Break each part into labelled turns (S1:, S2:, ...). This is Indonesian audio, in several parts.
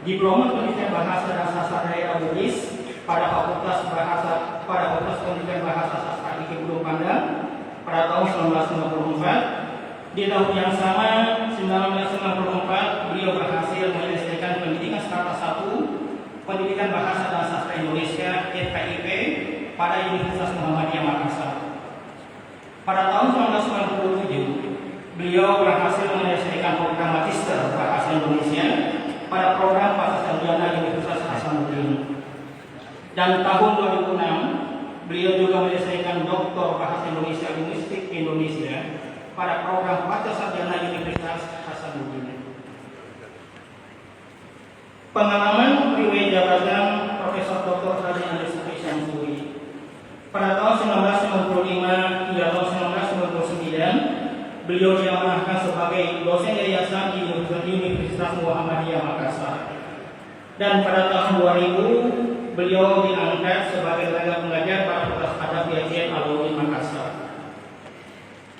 S1: Diploma Pendidikan Bahasa dan Sastra Daerah Bugis pada Fakultas Pendidikan Bahasa Sastra IKIP Gunung Pandang pada tahun 1994. Di tahun yang sama, 1994, beliau berhasil menyelesaikan pendidikan strata 1 Pendidikan Bahasa dan Sastra Indonesia (FKIP) pada Universitas Muhammadiyah Makassar. Pada tahun 1997, beliau berhasil menyelesaikan program Magister Bahasa Indonesia pada program Bahasa Sarjana Universitas Hasanuddin. Dan tahun 2006, beliau juga menyelesaikan Doktor Bahasa Indonesia Linguistik Indonesia pada program Bahasa Sarjana Universitas Hasanuddin. Pengalaman riwayat jabatan Profesor Dr. Haji Andri Sukri Syamsuri. Pada tahun 1995 hingga tahun 1999, beliau diamanahkan sebagai dosen yayasan di Universitas Muhammadiyah Makassar. Dan pada tahun 2000, beliau diangkat sebagai tenaga pengajar pada Fakultas Adab IAIN Alumni Makassar.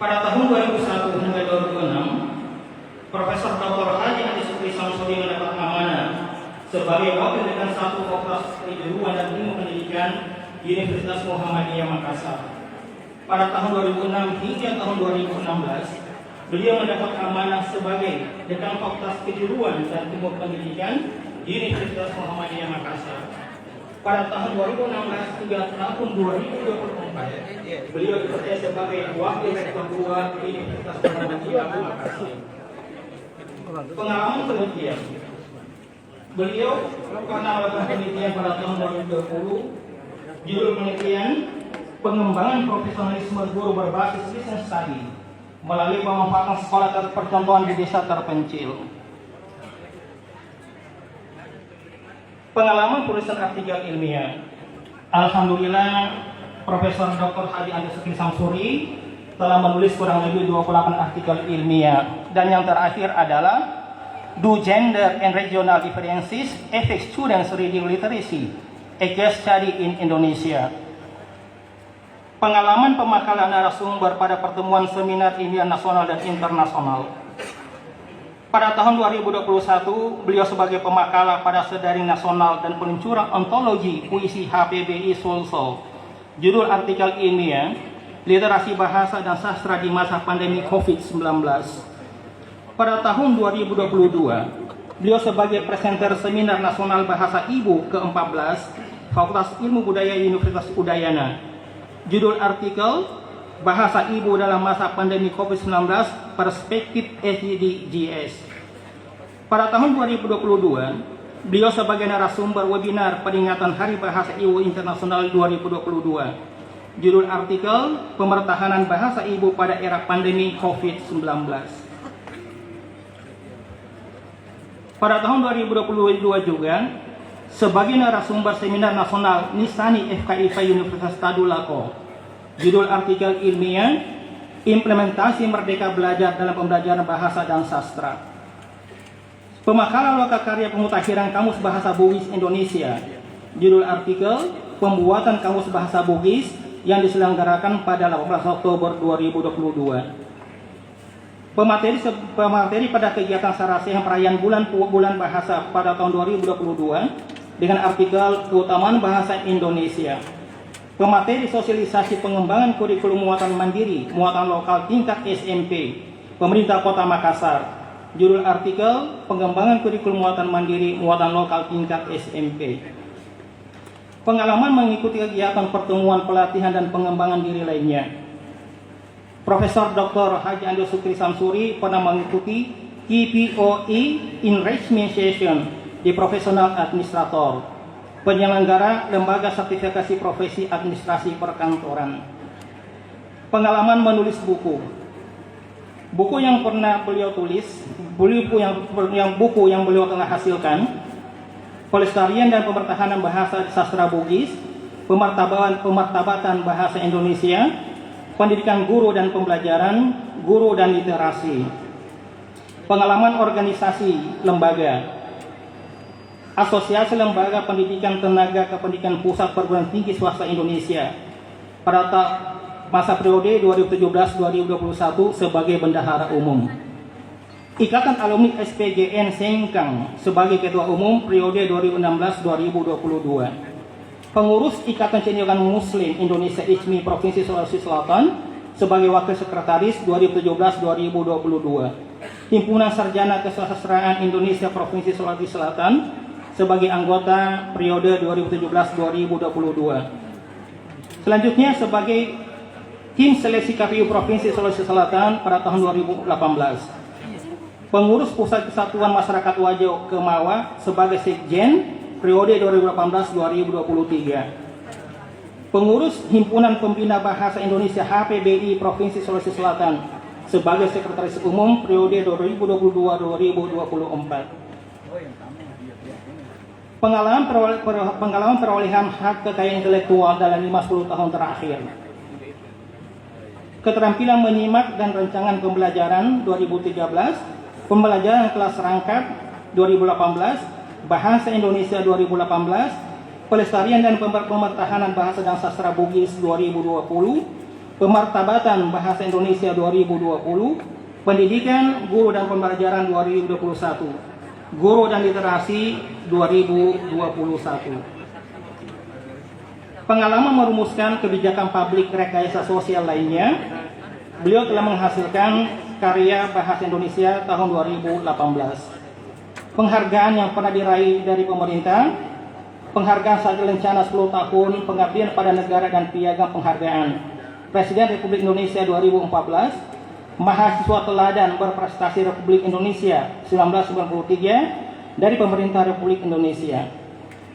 S1: Pada tahun 2001 hingga 2006, Profesor Dr. Haji Andri Sukri Syamsuri mendapat amanah sebagai wakil dekan 1 Fakultas Kejuruan dan Ilmu Pendidikan Universitas Muhammadiyah Makassar. Pada tahun 2006 hingga tahun 2016, beliau mendapat amanah sebagai dekan Fakultas Kejuruan dan Ilmu Pendidikan Universitas Muhammadiyah Makassar. Pada tahun 2016 hingga tahun 2024, beliau dipercaya sebagai wakil rektor 2 Universitas Muhammadiyah Makassar. Pengalaman penelitian. Beliau pernah melakukan penelitian pada tahun 2020. Judul penelitian, pengembangan profesionalisme guru berbasis business study melalui pemanfaatan sekolah percontohan di desa terpencil. Pengalaman penulisan artikel ilmiah. Alhamdulillah, Profesor Dr. Haji Andri Sukri Syamsuri telah menulis kurang lebih 28 artikel ilmiah. Dan yang terakhir adalah Do Gender and Regional Differences Affect Students Reading Literacy, a Case Study in Indonesia. Pengalaman pemakalan narasumber pada pertemuan seminar ilmiah nasional dan internasional. Pada tahun 2021, beliau sebagai pemakala pada Sedaring Nasional dan Peluncuran Ontologi Puisi HPBI Sulsel. Judul artikel ilmiah, Literasi Bahasa dan Sastra di Masa Pandemi COVID-19. Pada tahun 2022, beliau sebagai presenter Seminar Nasional Bahasa Ibu ke-14 Fakultas Ilmu Budaya Universitas Udayana. Judul artikel, Bahasa Ibu dalam Masa Pandemi COVID-19, Perspektif SDGs. Pada tahun 2022, beliau sebagai narasumber webinar peringatan Hari Bahasa Ibu Internasional 2022. Judul artikel, Pemertahanan Bahasa Ibu pada Era Pandemi COVID-19. Pada tahun 2022 juga, sebagai narasumber Seminar Nasional Nisani FKIP Universitas Tadulako. Judul artikel ilmiah, Implementasi Merdeka Belajar dalam Pembelajaran Bahasa dan Sastra. Pemakalan lokakarya pemutakhiran Kamus Bahasa Bugis Indonesia. Judul artikel, Pembuatan Kamus Bahasa Bugis yang diselenggarakan pada 18 Oktober 2022. Pemateri pada kegiatan Sarasehan perayaan bulan bahasa pada tahun 2022 dengan artikel Keutamaan Bahasa Indonesia. Pemateri sosialisasi pengembangan kurikulum muatan mandiri, muatan lokal tingkat SMP, Pemerintah Kota Makassar. Judul artikel Pengembangan kurikulum muatan mandiri, muatan lokal tingkat SMP. Pengalaman mengikuti kegiatan pertemuan pelatihan dan pengembangan diri lainnya. Profesor Dr. Haji Andri Sukri Syamsuri pernah mengikuti KPOE Enrichment Session di Profesional Administrator, penyelenggara Lembaga Sertifikasi Profesi Administrasi Perkantoran. Pengalaman menulis buku. Buku yang pernah beliau tulis, buku yang beliau telah hasilkan, Pelestarian dan Pemertahanan Bahasa Sastra Bugis, Pemartabatan Bahasa Indonesia, Pendidikan Guru dan Pembelajaran, Guru dan Literasi. Pengalaman organisasi lembaga. Asosiasi Lembaga Pendidikan Tenaga Kependidikan Pusat Perguruan Tinggi Swasta Indonesia pada masa periode 2017-2021 sebagai bendahara umum. Ikatan Alumni SPGN Sengkang sebagai Ketua Umum periode 2016-2022. Pengurus Ikatan Cendekiawan Muslim Indonesia ICMI Provinsi Sulawesi Selatan sebagai Wakil Sekretaris 2017-2022. Himpunan Sarjana Kesusastraan Indonesia Provinsi Sulawesi Selatan sebagai anggota periode 2017-2022. Selanjutnya sebagai tim seleksi KPU Provinsi Sulawesi Selatan pada tahun 2018. Pengurus Pusat Kesatuan Masyarakat Wajo Kemawa sebagai Sekjen periode 2018-2023. Pengurus Himpunan Pembina Bahasa Indonesia HPBI Provinsi Sulawesi Selatan sebagai Sekretaris Umum periode 2022-2024. Pengalaman perolehan hak kekayaan intelektual dalam 50 tahun terakhir. Keterampilan menyimak dan rancangan pembelajaran 2013, pembelajaran kelas rangkap 2018, Bahasa Indonesia 2018, Pelestarian dan Pemertahanan Bahasa dan Sastra Bugis 2020, Pemartabatan Bahasa Indonesia 2020, Pendidikan, Guru dan Pembelajaran 2021, Guru dan Literasi 2021. Pengalaman merumuskan kebijakan publik rekayasa sosial lainnya, beliau telah menghasilkan karya Bahasa Indonesia tahun 2018. Penghargaan yang pernah diraih dari pemerintah, penghargaan Satya Lencana 10 tahun pengabdian pada negara dan piagam penghargaan Presiden Republik Indonesia 2014, Mahasiswa Teladan Berprestasi Republik Indonesia 1993 dari Pemerintah Republik Indonesia.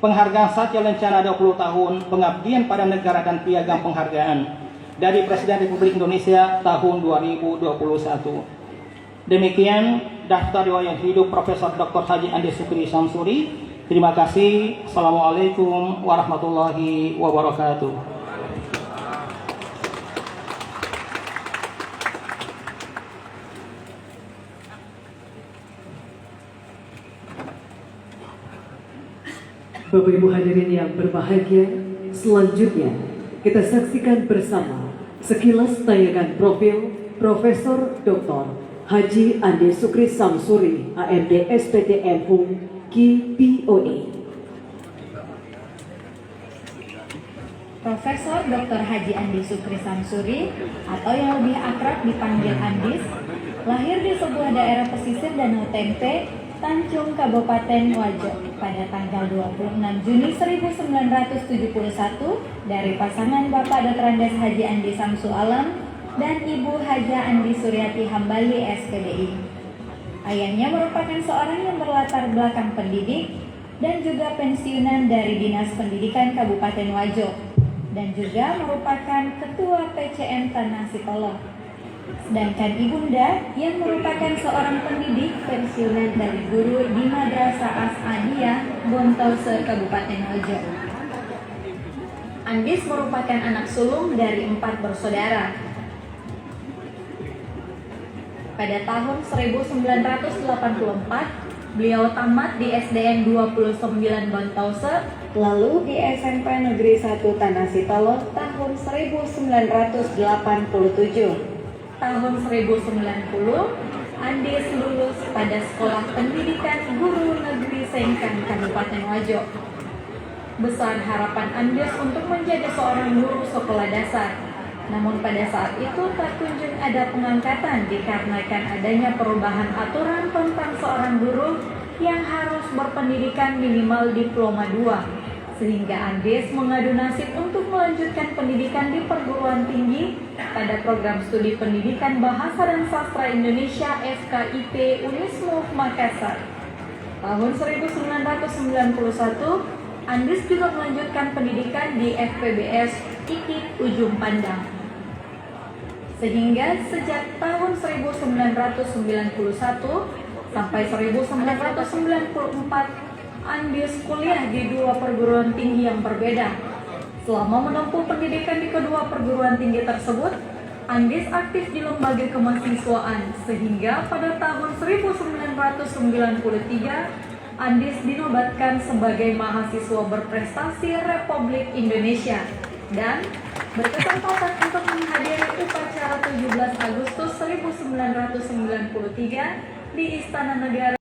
S1: Penghargaan Satya Lencana 20 tahun pengabdian pada negara dan piagam penghargaan dari Presiden Republik Indonesia tahun 2021. Demikian daftar riwayat hidup Profesor Dr. Haji Andi Sukri Samsuri. Terima kasih. Assalamualaikum warahmatullahi wabarakatuh.
S2: Bapak Ibu hadirin yang berbahagia, selanjutnya kita saksikan bersama sekilas tayangan profil Profesor Dr. Haji Andi Sukri Samsuri, AMD SPTM Hum KPOE.
S3: Profesor Dr. Haji Andi Sukri Samsuri atau yang lebih akrab dipanggil Andis, lahir di sebuah daerah pesisir Danau Tempe, Tanjung, Kabupaten Wajo pada tanggal 26 Juni 1971 dari pasangan Bapak Dr. Andes Haji Andi Samsu Alam dan Ibu Haja Andi Suryati Hambali SPDI. Ayahnya merupakan seorang yang berlatar belakang pendidik dan juga pensiunan dari Dinas Pendidikan Kabupaten Wajo dan juga merupakan Ketua PCM Tanah Sitolo. Sedangkan ibunda yang merupakan seorang pendidik pensiunan dari guru di Madrasah As-Adiyah Bontause Kabupaten Wajo. Andis merupakan anak sulung dari 4 bersaudara. Pada tahun 1984, beliau tamat di SDN 29 Bontause, lalu di SMP Negeri 1 Tanah Sitolo tahun 1987. Tahun 1090, Andis lulus pada Sekolah Pendidikan Guru Negeri Sengkang, Kabupaten Wajo. Besar harapan Andis untuk menjadi seorang guru sekolah dasar. Namun pada saat itu tak kunjung ada pengangkatan dikarenakan adanya perubahan aturan tentang seorang guru yang harus berpendidikan minimal diploma 2. Sehingga Andis mengadu nasib untuk melanjutkan pendidikan di perguruan tinggi pada program studi pendidikan Bahasa dan Sastra Indonesia FKIP Unismuf Makassar. Tahun 1991, Andis juga melanjutkan pendidikan di FPBS IKIP Ujung Pandang. Sehingga sejak tahun 1991 sampai 1994, Andis kuliah di 2 perguruan tinggi yang berbeda. Selama menempuh pendidikan di kedua perguruan tinggi tersebut, Andis aktif di lembaga kemahasiswaan sehingga pada tahun 1993 Andis dinobatkan sebagai mahasiswa berprestasi Republik Indonesia dan berkesempatan untuk menghadiri upacara 17 Agustus 1993 di Istana Negara.